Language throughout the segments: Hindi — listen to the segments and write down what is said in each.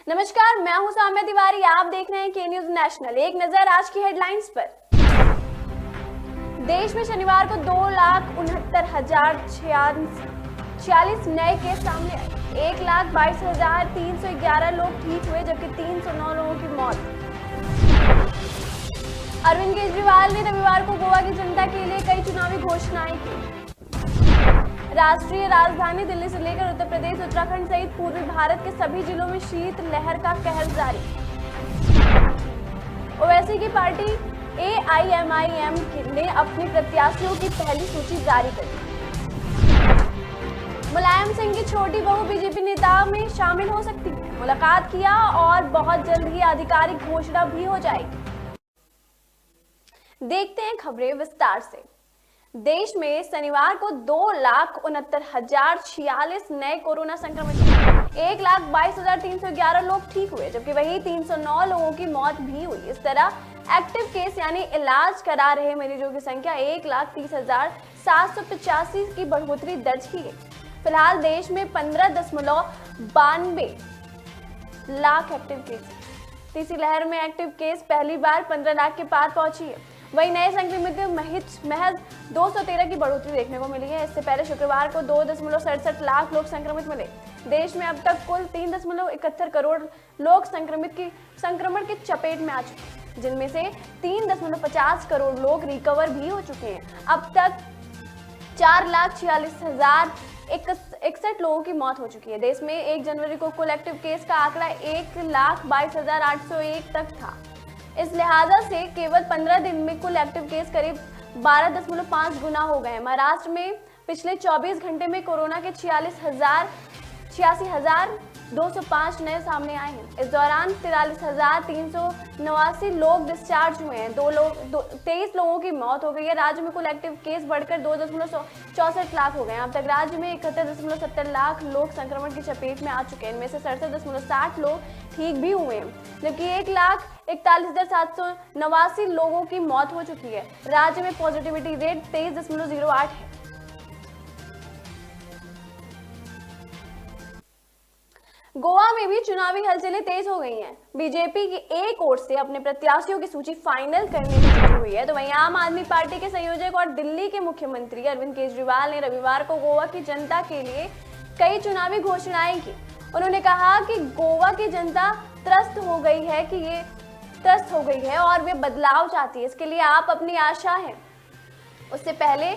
नमस्कार, मैं हूं साम्या तिवारी। आप देख रहे हैं के न्यूज नेशनल। एक नजर आज की हेडलाइंस पर। देश में शनिवार को 2,69,046 नए केस सामने आए। 1,22,311 लोग ठीक हुए, जबकि 309 लोगों की मौत। अरविंद केजरीवाल ने रविवार को गोवा की जनता के लिए कई चुनावी घोषणाएं की। राष्ट्रीय राजधानी दिल्ली से लेकर उत्तर प्रदेश, उत्तराखंड सहित पूर्वी भारत के सभी जिलों में शीत लहर का कहर जारी। ओवैसी की पार्टी AIMIM ने अपने प्रत्याशियों की पहली सूची जारी कर दी। मुलायम सिंह की छोटी बहू बीजेपी नेता में शामिल हो सकती है। मुलाकात किया और बहुत जल्द ही आधिकारिक घोषणा भी हो जाएगी। देखते हैं खबरें विस्तार से। देश में शनिवार को 2,69,046 नए कोरोना संक्रमित, 1,22,311 लोग ठीक हुए, जबकि वही 309 लोगों की मौत भी हुई। इस तरह एक्टिव केस यानी इलाज करा रहे मरीजों की संख्या 1,30,785 की बढ़ोतरी दर्ज की गई। फिलहाल देश में 15.92 लाख एक्टिव केस। तीसरी लहर में एक्टिव केस पहली बार 15 लाख के पार पहुंची है। वही नए संक्रमित महज 213 की बढ़ोतरी देखने को मिली है। इससे पहले शुक्रवार को 2.67 लाख लोग संक्रमित मिले। देश में अब तक कुल 3.71 करोड़ लोग संक्रमण की चपेट में आ चुके हैं, जिनमें से 3.50 करोड़ लोग रिकवर भी हो चुके हैं। अब तक 4,46,061 लोगों की मौत हो चुकी है। देश में 1 जनवरी को कुल एक्टिव केस का आंकड़ा 1,22,801 तक था। इस लिहाजा से केवल 15 दिन में कुल एक्टिव केस करीब 12.5 गुना हो गए। महाराष्ट्र में पिछले 24 घंटे में कोरोना के 86,205 नए सामने आए हैं। इस दौरान 43,389 लोग डिस्चार्ज हुए हैं। 23 लोगों की मौत हो गई है। राज्य में कुल एक्टिव केस बढ़कर 2.64 लाख हो गए हैं। अब तक राज्य में 71.70 लाख लोग संक्रमण की चपेट में आ चुके हैं। इनमें से 67.60 लोग ठीक भी हुए हैं, जबकि 1,41,789 लोगों की मौत हो चुकी है। राज्य में पॉजिटिविटी रेट 23.08 है। गोवा में भी चुनावी हलचलें तेज हो गई हैं। बीजेपी की एक ओर से अपने प्रत्याशियों की सूची फाइनल करने में जुटी हुई है, तो वहीं आम आदमी पार्टी के संयोजक और दिल्ली के मुख्यमंत्री अरविंद केजरीवाल ने रविवार को गोवा की जनता के लिए कई चुनावी घोषणाएं की। उन्होंने कहा कि गोवा की जनता त्रस्त हो गई है और वे बदलाव चाहती है। इसके लिए आप अपनी आशा है। उससे पहले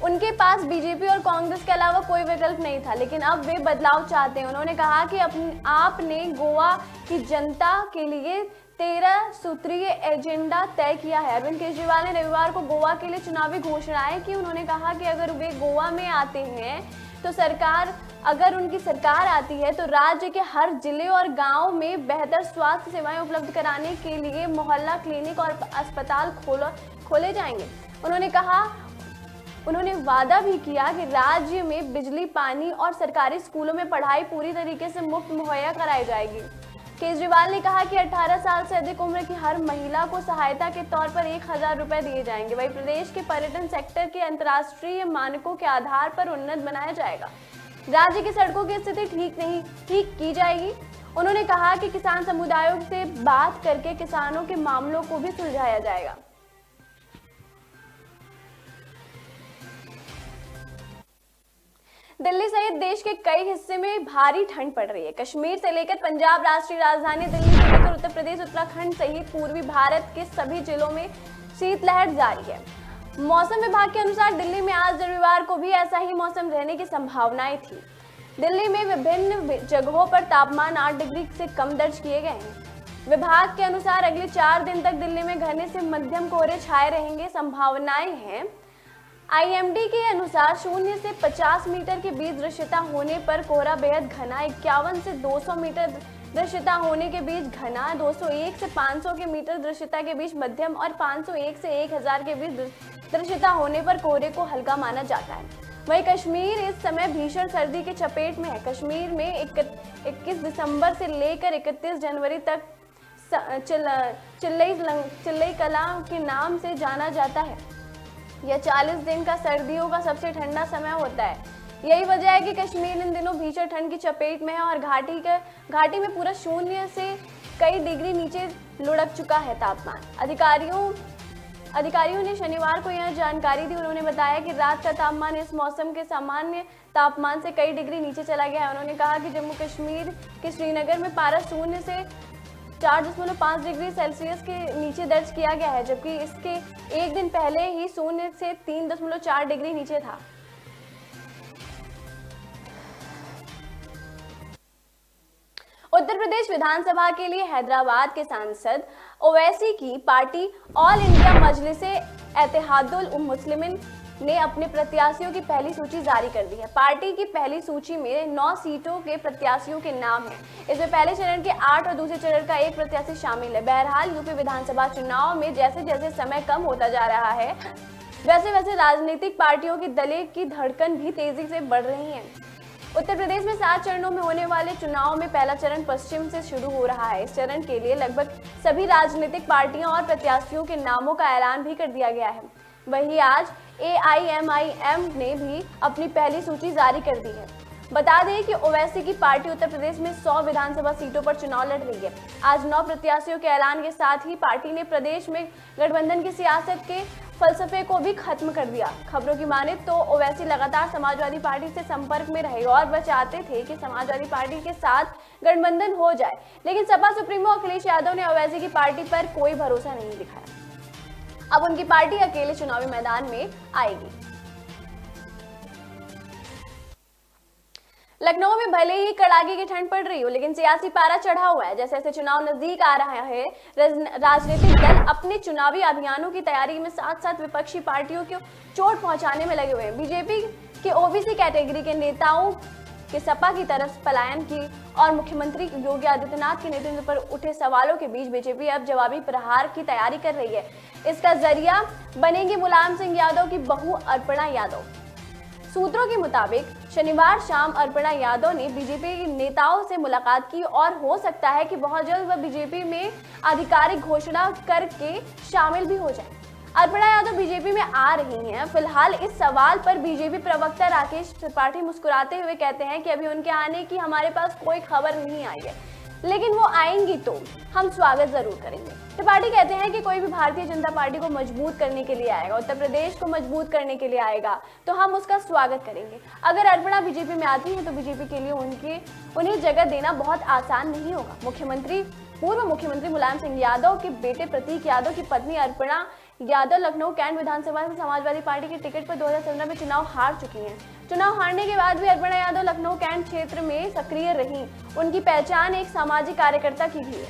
उनके पास बीजेपी और कांग्रेस के अलावा कोई विकल्प नहीं था, लेकिन अब वे बदलाव चाहते हैं। उन्होंने कहा कि आपने गोवा की जनता के लिए 13 सूत्रीय एजेंडा तय किया है। अरविंद केजरीवाल ने रविवार को गोवा के लिए चुनावी घोषणाएं की। उन्होंने कहा कि अगर वे गोवा में आते हैं तो अगर उनकी सरकार आती है तो राज्य के हर जिले और गांव में बेहतर स्वास्थ्य सेवाएं उपलब्ध कराने के लिए मोहल्ला क्लिनिक और अस्पताल खोले जाएंगे। उन्होंने वादा भी किया कि राज्य में बिजली, पानी और सरकारी स्कूलों में पढ़ाई पूरी तरीके से मुफ्त मुहैया कराई जाएगी। केजरीवाल ने कहा कि 18 साल से अधिक उम्र की हर महिला को सहायता के तौर पर 1,000 रुपए दिए जाएंगे। वहीं प्रदेश के पर्यटन सेक्टर के अंतर्राष्ट्रीय मानकों के आधार पर उन्नत बनाया जाएगा। राज्य की सड़कों की स्थिति ठीक की जाएगी। उन्होंने कहा कि किसान समुदायों से बात करके किसानों के मामलों को भी सुलझाया जाएगा। दिल्ली सहित देश के कई हिस्से में भारी ठंड पड़ रही है। कश्मीर से लेकर पंजाब, राष्ट्रीय राजधानी दिल्ली से लेकर उत्तर प्रदेश, उत्तराखंड सहित पूर्वी भारत के सभी जिलों में शीतलहर जारी है। मौसम विभाग के अनुसार दिल्ली में आज रविवार को भी ऐसा ही मौसम रहने की संभावनाएं थी। दिल्ली में विभिन्न जगहों पर तापमान 8 डिग्री से कम दर्ज किए गए हैं। विभाग के अनुसार अगले 4 दिन तक दिल्ली में घने से मध्यम कोहरे छाए रहेंगे। संभावनाएं हैं। IMD के अनुसार 0 से 50 मीटर के बीच दृश्यता होने पर कोहरा बेहद घना, 51 से 200 मीटर दृश्यता होने के बीच घना, 201 से 500 के मीटर दृश्यता के बीच मध्यम और 501 से 1000 के बीच दृश्यता होने पर कोहरे को हल्का माना जाता है। वहीं कश्मीर इस समय भीषण सर्दी की चपेट में है। कश्मीर में 21 दिसंबर से लेकर 31 जनवरी तक चिल्लई कला के नाम से जाना जाता है। यह 40 दिन का सर्दियों का सबसे ठंडा समय होता है। यही वजह है कि कश्मीर इन दिनों भीषण ठंड की चपेट में है और घाटी में पूरा शून्य से कई डिग्री नीचे लुढ़क चुका है तापमान। अधिकारियों ने शनिवार को यह जानकारी दी। उन्होंने बताया कि रात का तापमान इस मौसम के सामान्य तापमान से कई डिग्री नीचे चला गया है। उन्होंने कहा कि जम्मू कश्मीर के श्रीनगर में पारा शून्य से 4.5 डिग्री सेल्सियस के नीचे दर्ज किया गया है, जबकि इसके एक दिन पहले ही शून्य से 3.4 डिग्री नीचे था। उत्तर प्रदेश विधानसभा के लिए हैदराबाद के सांसद ओवैसी की party All India Majlis-e Ittehadul Muslimeen ने अपने प्रत्याशियों की पहली सूची जारी कर दी है। पार्टी की पहली सूची में 9 सीटों के प्रत्याशियों के नाम हैं। इसमें पहले चरण के 8 और दूसरे चरण का 1 प्रत्याशी शामिल है। बहरहाल यूपी विधानसभा चुनाव में जैसे जैसे समय कम होता जा रहा है, वैसे वैसे राजनीतिक पार्टियों की दलेर की धड़कन भी तेजी से बढ़ रही है। उत्तर प्रदेश में 7 चरणों में होने वाले चुनाव में पहला चरण पश्चिम से शुरू हो रहा है। इस चरण के लिए लगभग सभी राजनीतिक पार्टियों और प्रत्याशियों के नामों का ऐलान भी कर दिया गया है। वहीं आज AIMIM ने भी अपनी पहली सूची जारी कर दी है। बता दें कि ओवैसी की पार्टी उत्तर प्रदेश में 100 विधानसभा सीटों पर चुनाव लड़ रही है। आज 9 प्रत्याशियों के ऐलान के साथ ही पार्टी ने प्रदेश में गठबंधन की सियासत के फलसफे को भी खत्म कर दिया। खबरों की माने तो ओवैसी लगातार समाजवादी पार्टी से संपर्क में रहे और वह चाहते थे कि समाजवादी पार्टी के साथ गठबंधन हो जाए, लेकिन सपा सुप्रीमो अखिलेश यादव ने ओवैसी की पार्टी पर कोई भरोसा नहीं दिखाया। अब उनकी पार्टी अकेले चुनावी मैदान में आएगी। लखनऊ में भले ही कड़ाके की ठंड पड़ रही हो, लेकिन सियासी पारा चढ़ा हुआ है। जैसे जैसे चुनाव नजदीक आ रहा है, राजनीतिक दल अपने चुनावी अभियानों की तैयारी में साथ साथ विपक्षी पार्टियों को चोट पहुंचाने में लगे हुए हैं। बीजेपी के ओबीसी कैटेगरी के नेताओं के सपा की तरफ पलायन की और मुख्यमंत्री योगी आदित्यनाथ के नेतृत्व पर उठे सवालों के बीच बीजेपी अब जवाबी प्रहार की तैयारी कर रही है। इसका जरिया बनेंगे मुलायम सिंह यादव की बहू अर्पणा यादव। सूत्रों के मुताबिक शनिवार शाम अर्पणा यादव ने बीजेपी के नेताओं से मुलाकात की और हो सकता है कि बहुत जल्द वह बीजेपी में आधिकारिक घोषणा करके शामिल भी हो जाए। अर्पणा यादव बीजेपी में आ रही हैं। फिलहाल इस सवाल पर बीजेपी प्रवक्ता राकेश त्रिपाठी मुस्कुराते हुए कहते हैं कि अभी उनके आने की हमारे पास कोई खबर नहीं आई है, लेकिन वो आएंगी तो हम स्वागत जरूर करेंगे। त्रिपाठी कहते हैं कि कोई भी भारतीय जनता पार्टी को मजबूत करने के लिए आएगा, उत्तर प्रदेश को मजबूत करने के लिए आएगा, तो हम उसका स्वागत करेंगे। अगर अर्पणा बीजेपी में आती है तो बीजेपी के लिए उन्हें जगह देना बहुत आसान नहीं होगा। पूर्व मुख्यमंत्री मुलायम सिंह यादव के बेटे प्रतीक यादव की पत्नी अर्पणा यादव लखनऊ कैंट विधानसभा से समाजवादी पार्टी के टिकट पर 2017 में चुनाव हार चुकी हैं। चुनाव हारने के बाद भी अर्पणा यादव लखनऊ कैंट क्षेत्र में सक्रिय रही। उनकी पहचान एक सामाजिक कार्यकर्ता की भी है।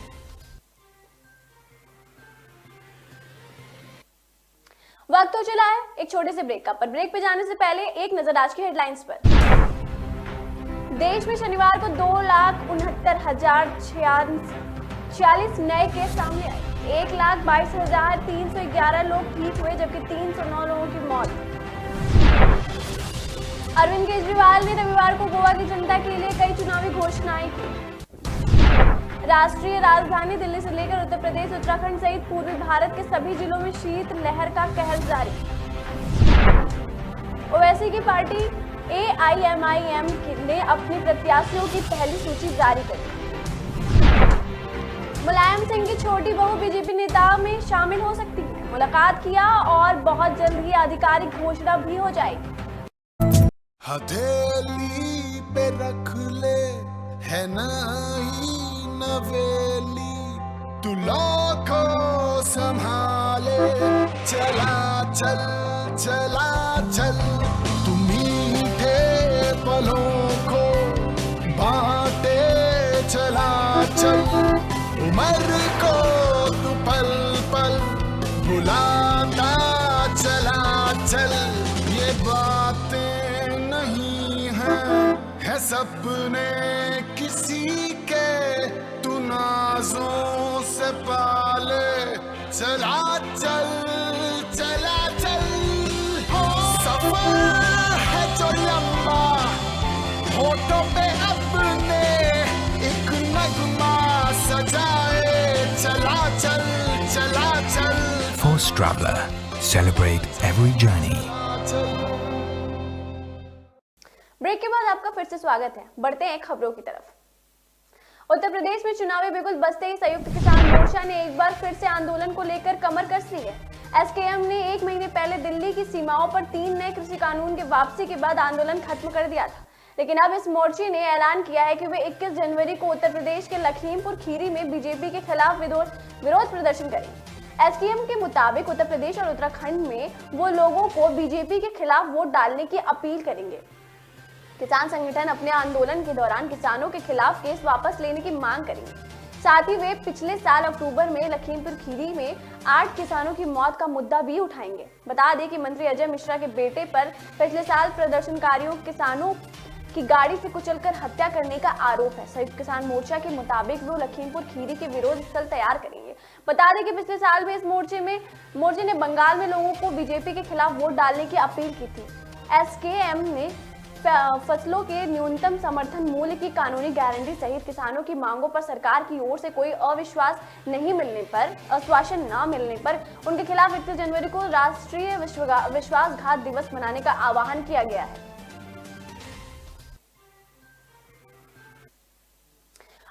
वक्त हो चला है एक छोटे से ब्रेक का, पर ब्रेक पे जाने से पहले एक नजर आज की हेडलाइंस पर। देश में शनिवार को 2,69,046 नए केस सामने आए। 1,22,311 लोग ठीक हुए, जबकि 309 लोगों की मौत। अरविंद केजरीवाल ने रविवार को गोवा की जनता के लिए कई चुनावी घोषणाएं की। राष्ट्रीय राजधानी दिल्ली से लेकर उत्तर प्रदेश, उत्तराखंड सहित पूर्वी भारत के सभी जिलों में शीत लहर का कहर जारी। ओवैसी की पार्टी AIMIM ने अपने प्रत्याशियों की पहली सूची जारी कर दी। मुलायम सिंह की छोटी बहू बीजेपी नेता में शामिल हो सकती है। मुलाकात किया और बहुत जल्द ही आधिकारिक घोषणा भी हो जाएगी। हथेली पे रख ले है नई नवेली, तू लाखों संभाले चला चल चला चल, तू मीठे पलों को बांटे चला चल, उम्र को तू पल पल भुलाता चला चल। ये बातें नहीं है सपने किसी के, तू नाजों से पाले चला चल चला चल। सफर है जो लंबा, होठों पे अपने एक नगमा सजाए चला चल चला चल। Force Traveler, celebrate every journey. Break के बाद आपका फिर से स्वागत है। बढ़ते हैं खबरों की तरफ। उत्तर प्रदेश में चुनावी बिगुल बजते ही संयुक्त किसान मोर्चा ने एक बार फिर से आंदोलन को लेकर कमर कस ली है। एसकेएम ने 1 महीने पहले दिल्ली की सीमाओं पर 3 नए कृषि कानून के वापसी के बाद आंदोलन खत्म कर दिया था, लेकिन अब इस मोर्चे ने ऐलान किया है कि वे 21 जनवरी को उत्तर प्रदेश के लखीमपुर खीरी में बीजेपी के खिलाफ विरोध प्रदर्शन करेंगे। एसकेएम के मुताबिक उत्तर प्रदेश और उत्तराखंड में वो लोगों को बीजेपी के खिलाफ वोट डालने की अपील करेंगे। किसान संगठन अपने आंदोलन के दौरान किसानों के खिलाफ केस वापस लेने की मांग करेंगे। साथ ही वे पिछले साल अक्टूबर में लखीमपुर खीरी में 8 किसानों की मौत का मुद्दा भी उठाएंगे। बता दें कि मंत्री अजय मिश्रा के बेटे पर पिछले साल प्रदर्शनकारियों किसानों की गाड़ी से कुचलकर हत्या करने का आरोप है। संयुक्त किसान मोर्चा के मुताबिक वो लखीमपुर खीरी के विरोध स्थल तैयार करेंगे। बता दें कि पिछले साल में इस मोर्चे ने बंगाल में लोगों को बीजेपी के खिलाफ वोट डालने की अपील की थी। एसकेएम ने फसलों के न्यूनतम समर्थन मूल्य की कानूनी गारंटी सहित किसानों की मांगों पर सरकार की ओर से कोई आश्वासन न मिलने पर उनके खिलाफ 31 जनवरी को राष्ट्रीय विश्वासघात दिवस मनाने का आह्वान किया गया है।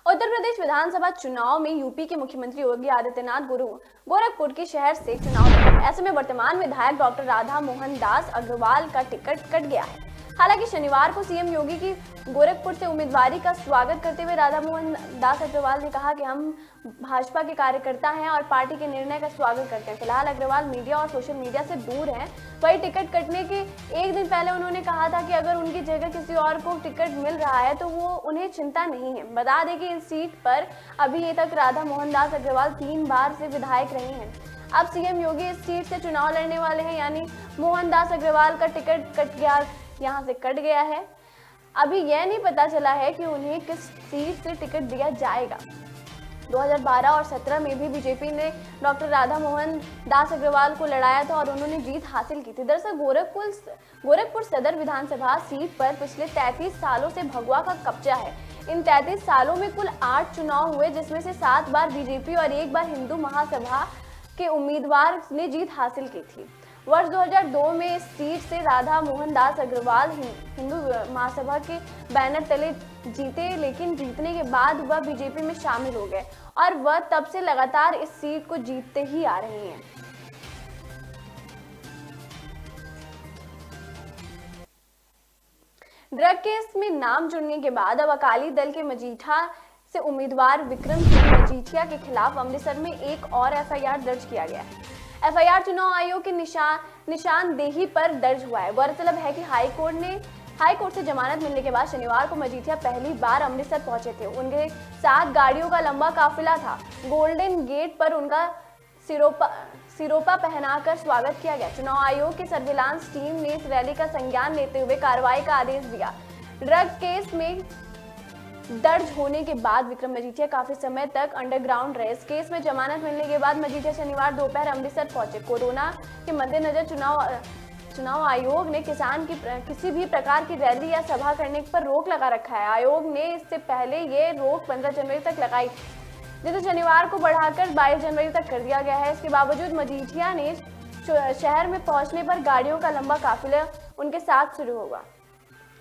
उत्तर प्रदेश विधानसभा चुनाव में यूपी के मुख्यमंत्री योगी आदित्यनाथ गोरखपुर के शहर से चुनाव लड़े। ऐसे में वर्तमान विधायक डॉक्टर राधा मोहन दास अग्रवाल का टिकट कट गया है। हालांकि शनिवार को सीएम योगी की गोरखपुर से उम्मीदवारी का स्वागत करते हुए राधा मोहन दास अग्रवाल ने कहा कि हम भाजपा के कार्यकर्ता हैं और पार्टी के निर्णय का स्वागत करते हैं। फिलहाल अग्रवाल मीडिया और सोशल मीडिया से दूर हैं। वही टिकट कटने के एक दिन पहले उन्होंने कहा था कि अगर उनकी जगह किसी और को टिकट मिल रहा है तो वो उन्हें चिंता नहीं है। बता दें कि इस सीट पर अभी तक राधा मोहन दास अग्रवाल 3 बार से विधायक रहे हैं। अब सीएम योगी इस सीट से चुनाव लड़ने वाले हैं, यानी मोहन दास अग्रवाल का टिकट यहाँ से कट गया है। अभी यह नहीं पता चला है कि उन्हें किस सीट से टिकट दिया जाएगा। 2012 और 17 में भी बीजेपी ने डॉक्टर राधा मोहन दास अग्रवाल को लड़ाया था और उन्होंने जीत हासिल की थी। दरअसल गोरखपुर सदर विधानसभा सीट पर पिछले 33 सालों से भगवा का कब्जा है। इन 33 सालों में कुल 8 चुनाव हुए, जिसमें से 7 बार बीजेपी और 1 बार हिंदू महासभा के उम्मीदवार ने जीत हासिल की थी। वर्ष 2002 में इस सीट से राधा मोहन दास अग्रवाल हिंदू महासभा के बैनर तले जीते, लेकिन जीतने के बाद वह बीजेपी में शामिल हो गए और वह तब से लगातार इस सीट को जीतते ही आ रहे हैं। ड्रग केस में नाम जुड़ने के बाद अब अकाली दल के मजीठा से उम्मीदवार विक्रम सिंह मजीठिया के खिलाफ अमृतसर में एक और एफआईआर दर्ज किया गया है। एफआईआर चुनाव आयोग की निशानदेही पर दर्ज हुआ है। गौरतलब है कि हाईकोर्ट से जमानत मिलने के बाद शनिवार को मजीठिया पहली बार अमृतसर पहुंचे थे। उनके साथ गाड़ियों का लंबा काफिला था। गोल्डन गेट पर उनका सिरोपा पहनाकर स्वागत किया गया। चुनाव आयोग की सर्विलांस टीम ने इस रैली का संज्ञान लेते हुए कार्रवाई का आदेश दिया। ड्रग केस में दर्ज होने के बाद विक्रम मजीठिया काफी समय तक अंडरग्राउंड रहे। इस केस में जमानत मिलने के बाद मजीठिया शनिवार दोपहर अमृतसर पहुंचे। कोरोना के मद्देनजर चुनाव आयोग ने किसी भी प्रकार की रैली या सभा करने पर रोक लगा रखा है। आयोग ने इससे पहले ये रोक 15 जनवरी तक लगाई, जिसे शनिवार को बढ़ाकर 22 जनवरी तक कर दिया गया है। इसके बावजूद मजीठिया ने शहर में पहुंचने पर गाड़ियों का लंबा काफिला उनके साथ शुरू होगा।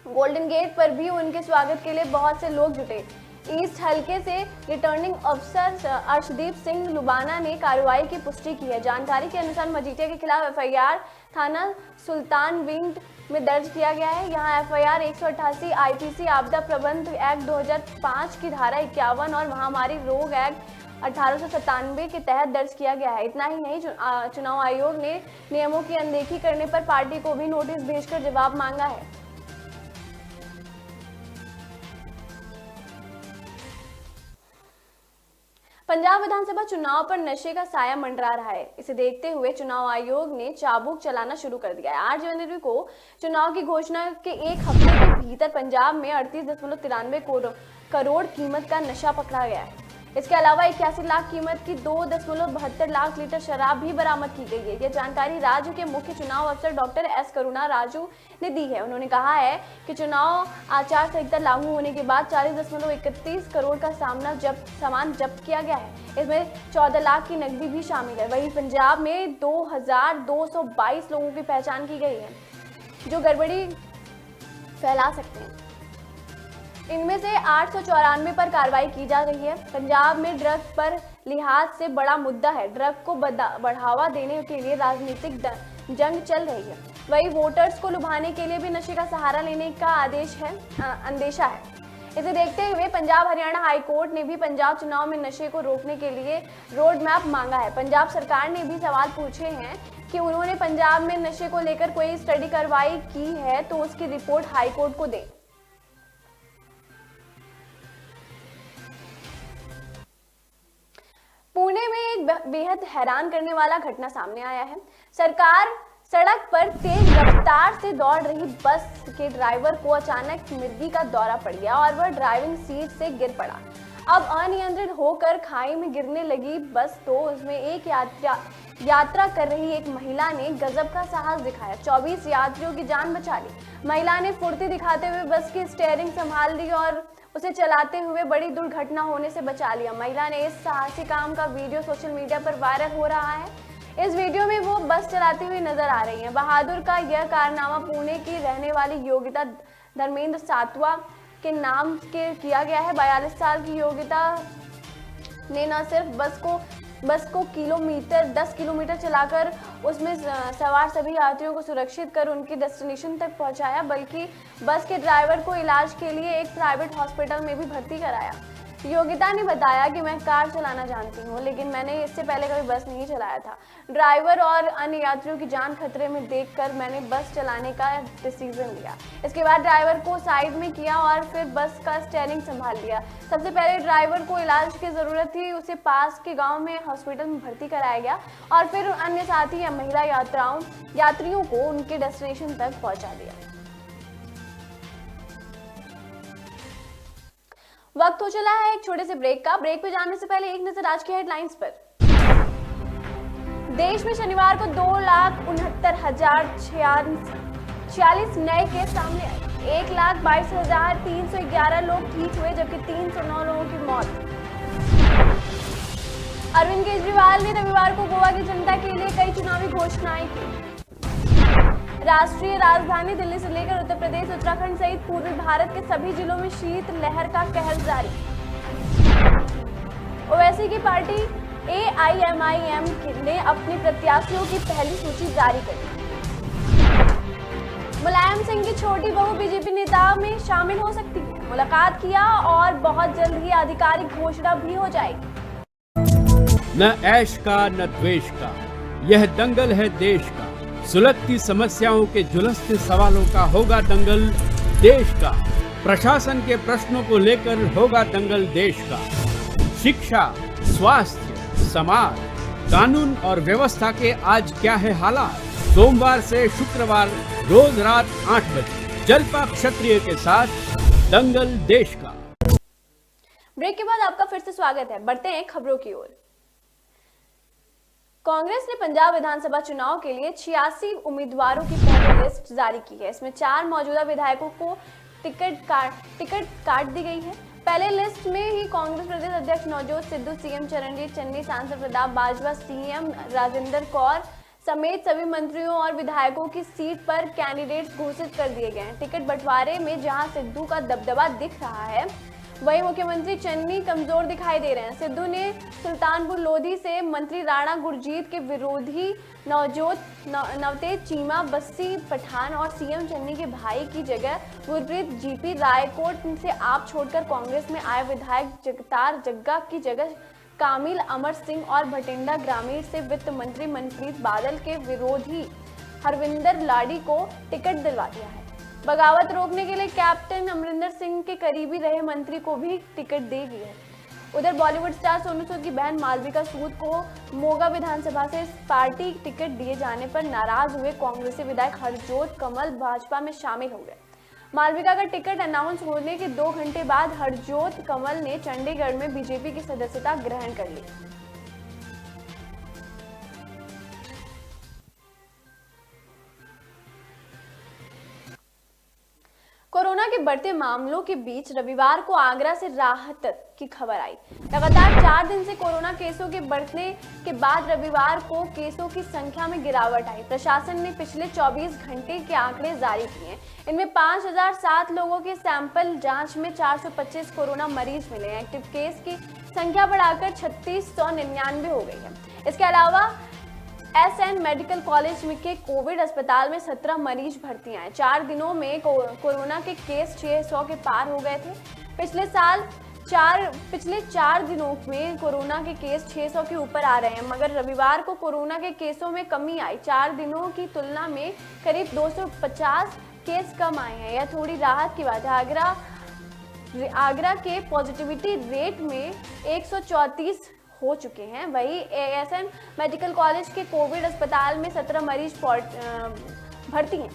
गोल्डन गेट पर भी उनके स्वागत के लिए बहुत से लोग जुटे। ईस्ट हल्के से रिटर्निंग अफसर अर्शदीप सिंह लुबाना ने कार्रवाई की पुष्टि की है। जानकारी के अनुसार मजीठिया के खिलाफ एफआईआर थाना सुल्तान विंड में दर्ज किया गया है। यहाँ एफआईआर 188 आईपीसी आपदा प्रबंध एक्ट 2005 की धारा 51 और महामारी रोग एक्ट 1897 के तहत दर्ज किया गया है। इतना ही नहीं, चुनाव आयोग ने नियमों की अनदेखी करने पर पार्टी को भी नोटिस भेजकर जवाब मांगा है। पंजाब विधानसभा चुनाव पर नशे का साया मंडरा रहा है। इसे देखते हुए चुनाव आयोग ने चाबुक चलाना शुरू कर दिया है। 8 जनवरी को चुनाव की घोषणा के एक हफ्ते के भीतर पंजाब में 38.93 करोड़ कीमत का नशा पकड़ा गया है। इसके अलावा 81 लाख कीमत की 2.72 लाख लीटर शराब भी बरामद की गई है। यह जानकारी राज्य के मुख्य चुनाव अफसर डॉक्टर एस करुणा राजू ने दी है। उन्होंने कहा है कि चुनाव आचार संहिता लागू होने के बाद 40.31 करोड़ का सामान जब्त किया गया है। इसमें 14 लाख की नकदी भी शामिल है। वहीं पंजाब में 2222 लोगों की पहचान की गई है जो फैला सकते हैं। इनमें से 894 पर कार्रवाई की जा रही है। पंजाब में ड्रग पर लिहाज से बड़ा मुद्दा है। ड्रग को बढ़ावा देने के लिए राजनीतिक जंग चल रही है। वही वोटर्स को लुभाने के लिए भी नशे का सहारा लेने का अंदेशा है। इसे देखते हुए पंजाब हरियाणा हाई कोर्ट ने भी पंजाब चुनाव में नशे को रोकने के लिए रोड मैप मांगा है। पंजाब सरकार ने भी सवाल पूछे हैं कि उन्होंने पंजाब में नशे को लेकर कोई स्टडी कार्रवाई की है तो उसकी रिपोर्ट हाई कोर्ट को दें। पुणे में एक बेहद हैरान करने वाला घटना सामने आया है। सरकार सड़क पर तेज रफ्तार से दौड़ रही बस के ड्राइवर को अचानक मिर्गी का दौरा पड़ गया और वह ड्राइविंग सीट से गिर पड़ा। अब अनियंत्रित होकर खाई में गिरने लगी बस तो उसमें एक यात्रा कर रही एक महिला ने गजब का साहस दिखाया। 24 यात्रियों की जान बचा ली। महिला ने फुर्ती दिखाते हुए बस की स्टीयरिंग संभाल ली और उसे चलाते हुए बड़ी दुर्घटना होने से बचा लिया। महिला ने इस साहसी काम का वीडियो सोशल मीडिया पर वायरल हो रहा है। इस वीडियो में वो बस चलाती हुई नजर आ रही हैं। बहादुर का यह कारनामा पुणे की रहने वाली योगिता धर्मेंद्र सातवा के नाम के किया गया है। 42 साल की योगिता ने न सिर्फ बस को 10 किलोमीटर चलाकर उसमें सवार सभी यात्रियों को सुरक्षित कर उनकी डेस्टिनेशन तक पहुंचाया, बल्कि बस के ड्राइवर को इलाज के लिए एक प्राइवेट हॉस्पिटल में भी भर्ती कराया। योगिता ने बताया कि मैं कार चलाना जानती हूँ, लेकिन मैंने इससे पहले कभी बस नहीं चलाया था। ड्राइवर और अन्य यात्रियों की जान खतरे में देखकर मैंने बस चलाने का डिसीजन लिया। इसके बाद ड्राइवर को साइड में किया और फिर बस का स्टीयरिंग संभाल लिया। सबसे पहले ड्राइवर को इलाज की जरूरत थी, उसे पास के गाँव में हॉस्पिटल में भर्ती कराया गया और फिर अन्य साथी या महिला यात्रियों को उनके डेस्टिनेशन तक पहुँचा दिया। वक्त हो चला है एक छोटे से ब्रेक का। ब्रेक पे जाने से पहले एक नजर आज की हेडलाइंस पर। देश में शनिवार को 2,69,046 नए केस सामने आए। 1,22,311 लोग ठीक हुए जबकि 309 लोगों की मौत। अरविंद केजरीवाल ने रविवार को गोवा की जनता के लिए कई चुनावी घोषणाएं की। राष्ट्रीय राजधानी दिल्ली से लेकर उत्तर प्रदेश, उत्तराखंड सहित पूर्वी भारत के सभी जिलों में शीत लहर का कहर जारी। ओवैसी की पार्टी AIMIM ने अपने प्रत्याशियों की पहली सूची जारी कर दी। मुलायम सिंह की छोटी बहू बीजेपी नेता में शामिल हो सकती है। मुलाकात किया और बहुत जल्द ही आधिकारिक घोषणा भी हो जाएगी। न ऐश का न द्वेष का, यह दंगल है देश का। सुलगती समस्याओं के झुलसते सवालों का होगा दंगल देश का। प्रशासन के प्रश्नों को लेकर होगा दंगल देश का। शिक्षा, स्वास्थ्य, समाज, कानून और व्यवस्था के आज क्या है हालात। सोमवार से शुक्रवार रोज रात 8 बजे जलपा क्षत्रिय के साथ दंगल देश का। ब्रेक के बाद आपका फिर से स्वागत है। बढ़ते हैं खबरों की ओर। कांग्रेस ने पंजाब विधानसभा चुनाव के लिए 86 उम्मीदवारों की पहली लिस्ट जारी की है। इसमें 4 मौजूदा विधायकों को टिकट काट दी गई है। पहले लिस्ट में ही कांग्रेस प्रदेश अध्यक्ष नवजोत सिद्धू, सीएम चरणजीत चन्नी, सांसद प्रताप बाजवा, सीएम राजेंद्र कौर समेत सभी मंत्रियों और विधायकों की सीट पर कैंडिडेट्स घोषित कर दिए गए हैं। टिकट बंटवारे में जहां सिद्धू का दबदबा दिख रहा है, वहीं मुख्यमंत्री चन्नी कमजोर दिखाई दे रहे हैं। सिद्धू ने सुल्तानपुर लोधी से मंत्री राणा गुरजीत के विरोधी नवतेज चीमा, बस्सी पठान और सीएम चन्नी के भाई की जगह गुरप्रीत जीपी, रायकोट से आप छोड़कर कांग्रेस में आए विधायक जगतार जग्गा की जगह कामिल अमर सिंह और भटिंडा ग्रामीण से वित्त मंत्री मनप्रीत बादल के विरोधी हरविंदर लाडी को टिकट दिलवा दिया है। बगावत रोकने के लिए कैप्टन अमरिंदर सिंह के करीबी रहे मंत्री को भी टिकट दे दी है। उधर बॉलीवुड स्टार सोनू सूद की बहन मालविका सूद को मोगा विधानसभा से पार्टी टिकट दिए जाने पर नाराज हुए कांग्रेसी विधायक हरजोत कमल भाजपा में शामिल हो गए। मालविका का टिकट अनाउंस होने के 2 घंटे बाद हरजोत कमल ने चंडीगढ़ में बीजेपी की सदस्यता ग्रहण कर ली। कोरोना के के बढ़ते मामलों के बीच रविवार को आगरा से राहत की खबर आई। लगातार 4 दिन से कोरोना केसों के बढ़ने के बाद रविवार को केसों की संख्या में गिरावट आई। प्रशासन ने पिछले 24 घंटे के आंकड़े जारी किए हैं। इनमें 5007 लोगों के सैंपल जांच में 425 कोरोना मरीज मिले हैं। एक्टिव केस की संख्या बढ़ाकर 3699 हो गई है। इसके अलावा एसएन मेडिकल कॉलेज के कोविड अस्पताल में 17 मरीज भर्ती आए। 4 दिनों में कोरोना के केस 600 के पार हो गए थे। पिछले 4 दिनों में कोरोना के केस 600 के ऊपर आ रहे हैं, मगर रविवार को कोरोना के केसों में कमी आई। 4 दिनों की तुलना में करीब 250 केस कम आए हैं। यह थोड़ी राहत की बात है। आगरा के पॉजिटिविटी रेट में 134 हो चुके हैं। वहीं एएसएन मेडिकल कॉलेज के कोविड अस्पताल में 17 मरीज भर्ती हैं।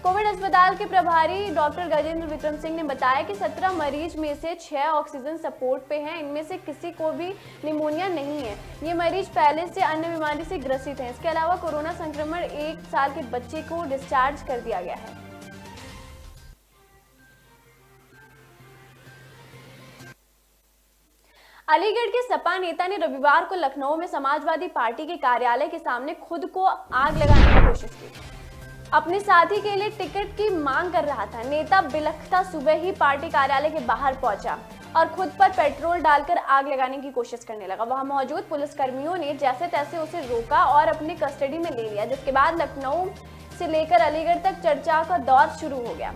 कोविड अस्पताल के प्रभारी डॉक्टर गजेंद्र विक्रम सिंह ने बताया कि 17 मरीज में से 6 ऑक्सीजन सपोर्ट पे हैं। इनमें से किसी को भी निमोनिया नहीं है। ये मरीज पहले से अन्य बीमारी से ग्रसित हैं। इसके अलावा कोरोना संक्रमण 1 साल के बच्चे को डिस्चार्ज कर दिया गया है। अलीगढ़ के सपा नेता ने रविवार को लखनऊ में समाजवादी पार्टी के कार्यालय के सामने खुद को आग लगाने की कोशिश की। अपने साथी के लिए टिकट की मांग कर रहा था। नेता बिलखता सुबह ही पार्टी कार्यालय के बाहर पहुंचा और खुद पर पेट्रोल डालकर आग लगाने की कोशिश करने लगा। वहां मौजूद पुलिसकर्मियों ने जैसे तैसे उसे रोका और अपने कस्टडी में ले लिया, जिसके बाद लखनऊ से लेकर अलीगढ़ तक चर्चा का दौर शुरू हो गया।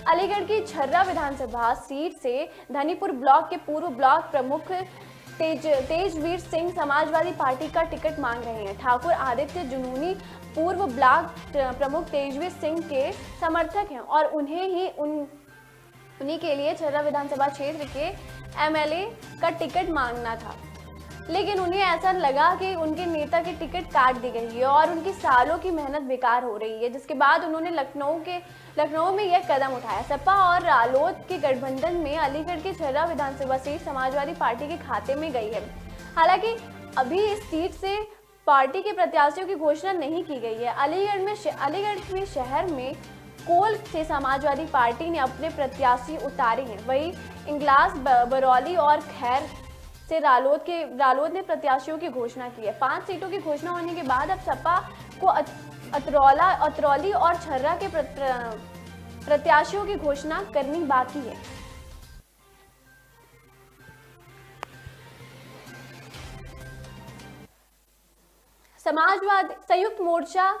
अलीगढ़ की छर्रा विधानसभा सीट से धनीपुर ब्लॉक के पूर्व ब्लॉक प्रमुख तेजवीर सिंह समाजवादी पार्टी का टिकट मांग रहे हैं। ठाकुर आदित्य जुनूनी पूर्व ब्लॉक प्रमुख तेजवीर सिंह के समर्थक हैं और उन्हीं के लिए छर्रा विधानसभा क्षेत्र के एमएलए का टिकट मांगना था, लेकिन उन्हें ऐसा लगा कि उनके नेता की टिकट काट दी गई है और उनकी सालों की मेहनत बेकार हो रही है, जिसके बाद उन्होंने लखनऊ में यह कदम उठाया। सपा और रालोद के गठबंधन में अलीगढ़ की छर्रा विधानसभा सीट समाजवादी पार्टी के खाते में गई है। हालांकि अभी इस सीट से पार्टी के प्रत्याशियों की घोषणा नहीं की गई है। अलीगढ़ में शहर में कोल से समाजवादी पार्टी ने अपने प्रत्याशी उतारे हैं। वहीं इंगलास, बरौली और खैर से रालोद ने प्रत्याशियों की घोषणा की है। 5 सीटों की घोषणा होने के बाद अब सपा को अतरौली और छर्रा के प्रत्याशियों की घोषणा करनी बाकी है। समाजवादी संयुक्त मोर्चा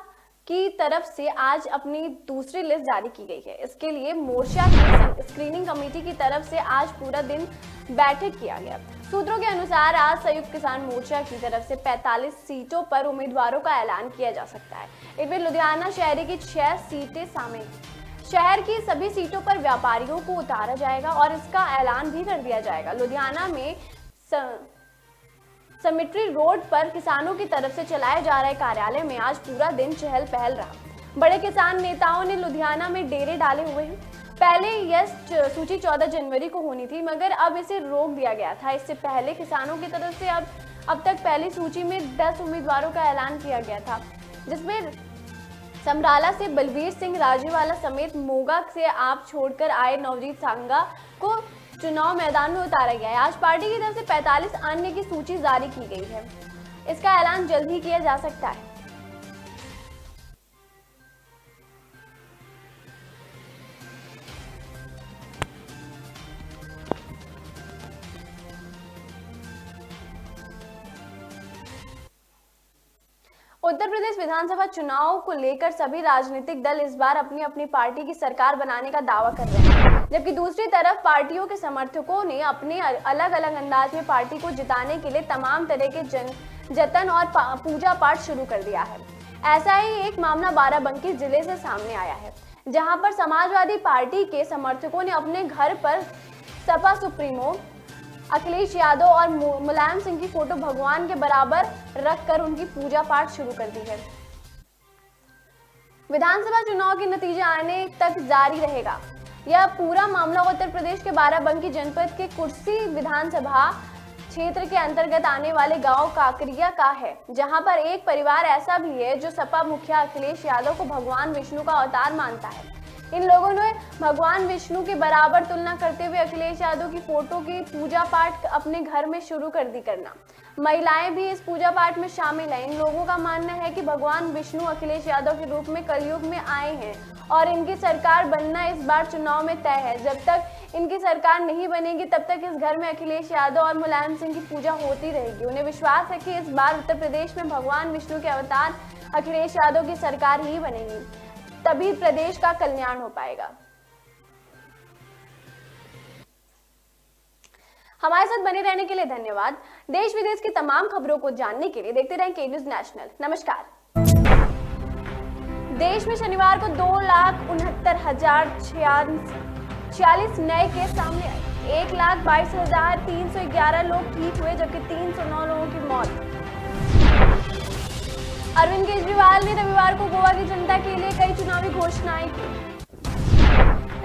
की तरफ से आज अपनी दूसरी लिस्ट जारी की गई है। इसके लिए मोर्चा की स्क्रीनिंग कमेटी की तरफ से आज पूरा दिन बैठक किया गया। सूत्रों के अनुसार आज संयुक्त किसान मोर्चा की तरफ से 45 सीटों पर उम्मीदवारों का ऐलान किया जा सकता है। इनमें लुधियाना शहर की 6 सीटें शामिल हैं। शहर की सभी सीटों पर व्यापारियों को उतारा जाएगा और इसका ऐलान भी कर दिया जाएगा। लुधियाना में समिट्री रोड पर किसानों की तरफ से चलाए जा रहे कार्यालय में आज पूरा दिन चहल पहल रहा। बड़े किसान नेताओं ने लुधियाना में डेरे डाले हुए हैं। पहले यह सूची 14 जनवरी को होनी थी, मगर अब इसे रोक दिया गया था। इससे पहले किसानों की तरफ से अब तक पहली सूची में 10 उम्मीदवारों का ऐलान किया गया था, जिसमें समराला से बलवीर सिंह राजेवाला समेत मोगा से आप छोड़कर आए नवजीत सांगा को चुनाव मैदान में उतारा गया है। आज पार्टी की तरफ से 45 अन्य की सूची जारी की गई है। इसका ऐलान जल्द ही किया जा सकता है। उत्तर प्रदेश विधानसभा चुनाव को लेकर सभी राजनीतिक दल इस बार अपनी अपनी पार्टी की सरकार बनाने का दावा कर रहे हैं, जबकि दूसरी तरफ पार्टियों के समर्थकों ने अपने अलग अलग अंदाज में पार्टी को जिताने के लिए तमाम तरह के जतन और पूजा पाठ शुरू कर दिया है। ऐसा ही एक मामला बाराबंकी जिले से सामने आया है, जहां पर समाजवादी पार्टी के समर्थकों ने अपने घर पर सपा सुप्रीमो अखिलेश यादव और मुलायम सिंह की फोटो भगवान के बराबर रखकर उनकी पूजा पाठ शुरू कर दी है। विधानसभा चुनाव के नतीजे आने तक जारी रहेगा। यह पूरा मामला उत्तर प्रदेश के बाराबंकी जनपद के कुर्सी विधानसभा क्षेत्र के अंतर्गत आने वाले गांव काकरिया का है, जहां पर एक परिवार ऐसा भी है जो सपा मुखिया अखिलेश यादव को भगवान विष्णु का अवतार मानता है। इन लोगों ने भगवान विष्णु के बराबर तुलना करते हुए अखिलेश यादव की फोटो की पूजा पाठ अपने घर में शुरू कर दी करना। महिलाएं भी इस पूजा पाठ में शामिल हैं। इन लोगों का मानना है कि भगवान विष्णु अखिलेश यादव के रूप में कलयुग में आए हैं और इनकी सरकार बनना इस बार चुनाव में तय है। जब तक इनकी सरकार नहीं बनेगी तब तक इस घर में अखिलेश यादव और मुलायम सिंह की पूजा होती रहेगी। उन्हें विश्वास है कि इस बार उत्तर प्रदेश में भगवान विष्णु के अवतार अखिलेश यादव की सरकार ही बनेगी, तभी प्रदेश का कल्याण हो पाएगा। हमारे साथ बने रहने के लिए धन्यवाद। देश विदेश की तमाम खबरों को जानने के लिए देखते रहें के न्यूज़ नेशनल। नमस्कार। देश में शनिवार को 2,69,046 नए केस सामने आए। 1,22,311 लोग ठीक हुए जबकि 309 लोगों की मौत। अरविंद केजरीवाल ने रविवार को गोवा की जनता के लिए कई चुनावी घोषणाएं की।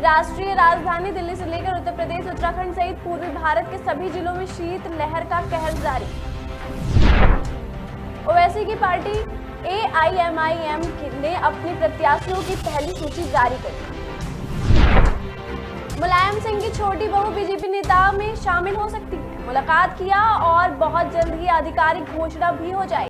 राष्ट्रीय राजधानी दिल्ली से लेकर उत्तर प्रदेश, उत्तराखंड सहित पूर्वी भारत के सभी जिलों में शीत लहर का कहर जारी। ओवैसी की पार्टी AIMIM ने अपने प्रत्याशियों की पहली सूची जारी कर दी। मुलायम सिंह की छोटी बहू बीजेपी नेता में शामिल हो सकती है। मुलाकात किया और बहुत जल्द ही आधिकारिक घोषणा भी हो जाएगी।